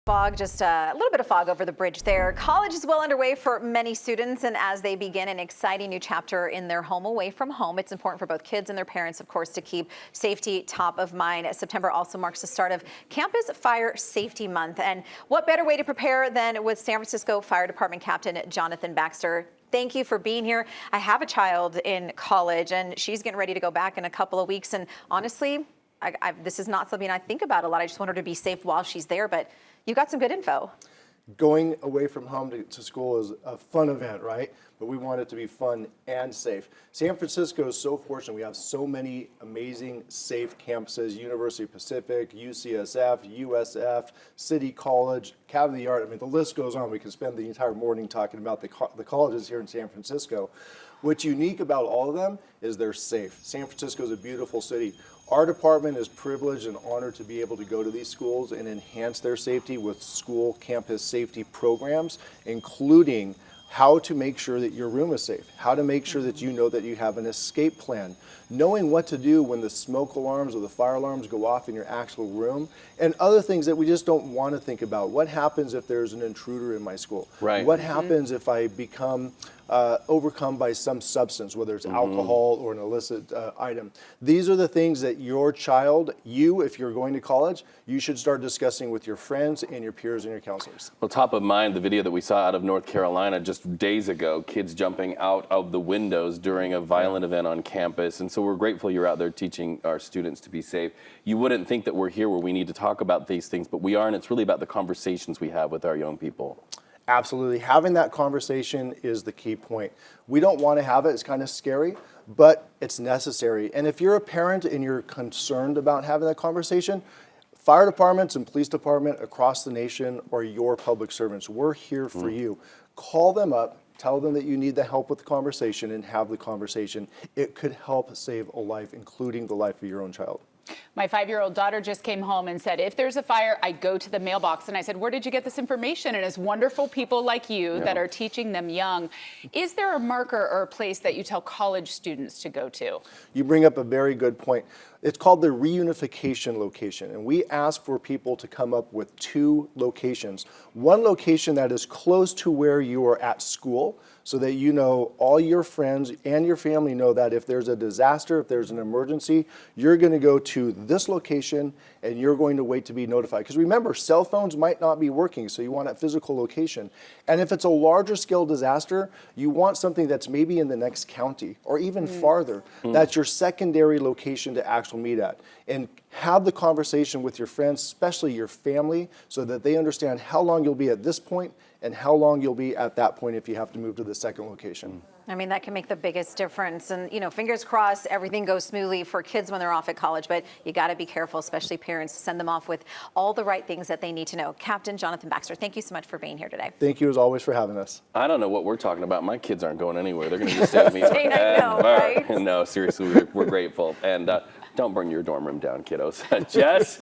Fog, just a little bit of fog over the bridge there. College is well underway for many students, and as they begin an exciting new chapter in their home away from home, it's important for both kids and their parents, of course, to keep safety top of mind. September also marks the start of Campus Fire Safety Month, and what better way to prepare than with San Francisco Fire Department Captain Jonathan Baxter. Thank you for being here. I have a child in college, and she's getting ready to go back in a couple of weeks, and honestly, this is not something I think about a lot. I just want her to be safe while she's there, but you got some good info. Going away from home to school is a fun event, right? But we want it to be fun and safe. San Francisco is so fortunate. We have so many amazing, safe campuses: University of Pacific, UCSF, USF, City College, Academy of the Art. I mean, the list goes on. We can spend the entire morning talking about the colleges here in San Francisco. What's unique about all of them is they're safe. San Francisco is a beautiful city. Our department is privileged and honored to be able to go to these schools and enhance their safety with school campus safety programs, including how to make sure that your room is safe, how to make sure that you know that you have an escape plan, knowing what to do when the smoke alarms or the fire alarms go off in your actual room, and other things that we just don't want to think about. What happens if there's an intruder in my school? Right. What happens if I become overcome by some substance, whether it's alcohol or an illicit item? These are the things that your child, if you're going to college, you should start discussing with your friends and your peers and your counselors. Well, top of mind, the video that we saw out of North Carolina just days ago, kids jumping out of the windows during a violent event on campus. And so we're grateful you're out there teaching our students to be safe. You wouldn't think that we're here where we need to talk about these things, but we are, and it's really about the conversations we have with our young people. Absolutely. Having that conversation is the key point. We don't want to have it. It's kind of scary, but it's necessary. And if you're a parent and you're concerned about having that conversation, fire departments and police department across the nation are your public servants. We're here for you. Call them up. Tell them that you need the help with the conversation and have the conversation. It could help save a life, including the life of your own child. My 5-year-old daughter just came home and said, if there's a fire, I go to the mailbox. And I said, where did you get this information? And it's wonderful people like you that are teaching them young. Is there a marker or a place that you tell college students to go to? You bring up a very good point. It's called the reunification location. And we ask for people to come up with 2 locations. One location that is close to where you are at school, so that you know all your friends and your family know that if there's a disaster, if there's an emergency, you're going to go to this location and you're going to wait to be notified. Because remember, cell phones might not be working, so you want a physical location. And if it's a larger scale disaster, you want something that's maybe in the next county or even farther. That's your secondary location to actually meet at. And have the conversation with your friends, especially your family, so that they understand how long you'll be at this point and how long you'll be at that point if you have to move to the second location. I mean, that can make the biggest difference. And, fingers crossed, everything goes smoothly for kids when they're off at college. But you got to be careful, especially parents, to send them off with all the right things that they need to know. Captain Jonathan Baxter, thank you so much for being here today. Thank you, as always, for having us. I don't know what we're talking about. My kids aren't going anywhere. They're going to just stay with me. Staying, I know, right? No, seriously, we're grateful. And don't burn your dorm room down, kiddos. Jess?